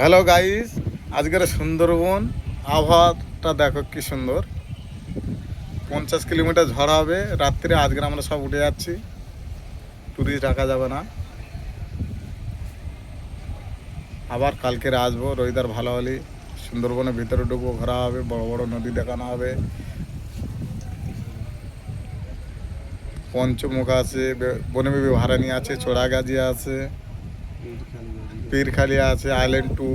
Hello guys, আজকের সুন্দরবন আবহাওয়াটা দেখো কি সুন্দর। 50 কিলোমিটার ঝড় হবে রাত্রে। আজকে আমরা সব উঠে যাচ্ছি, টুরিস্ট রাখা যাবে না। আবার কালকের আসবো, রবিবার ভালো হলে সুন্দরবনের ভিতরে ঢুকবো, ঘোরা হবে, বড় বড় নদী দেখানো হবে। পঞ্চমুখ আছে, বনবিবি ভাড়ানি আছে, চোরাগাজি আছে, পীরখালি আছে, আইল্যান্ড 2,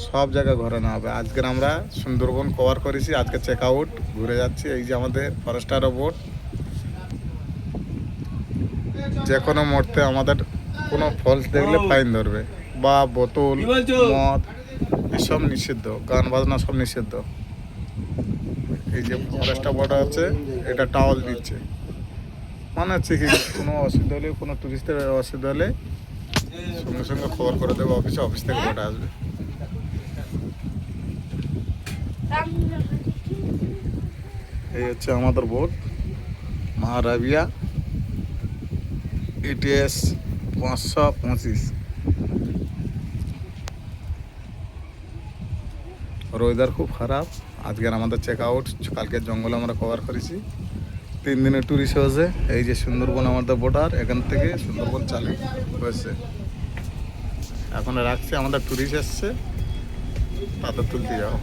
সব জায়গায় ঘোরানো হবে। আজকের আমরা সুন্দরবন কভার করেছি, আজকে চেক আউট ঘুরে যাচ্ছি। এই যে আমাদের ফরেস্টার বোট, যে কোনো মুহূর্তে আমাদের কোনো ফলস দেখলে ফাইন ধরবে, বা বোতল মদ এসব নিষিদ্ধ, গান বাজনা সব নিষিদ্ধ। এই যে ফরেস্টার বোট আছে, এটা টাওয়াল দিচ্ছে, মানে হচ্ছে কি কোনো অসুবিধা হলে, কোনো টুরিস্টের অসুবিধা হলে সঙ্গে সঙ্গে খবর করে দেবো অফিসে, অফিস থেকে বোট আসবে। এই হচ্ছে আমাদের বোট মহারাবিয়া ETS 525। ওয়েদার খুব খারাপ। আজকের আমাদের চেক আউট, কালকে জঙ্গলে আমরা কভার করেছি। 3 দিনের ট্যুরিস্ট হয়েছে। এই যে সুন্দরবন আমাদের বোর্ডার, এখান থেকে সুন্দরবন চালু হয়েছে। এখন রাখছে, আমাদের ট্যুরিস্ট এসছে, তাদের তুলতে যাও।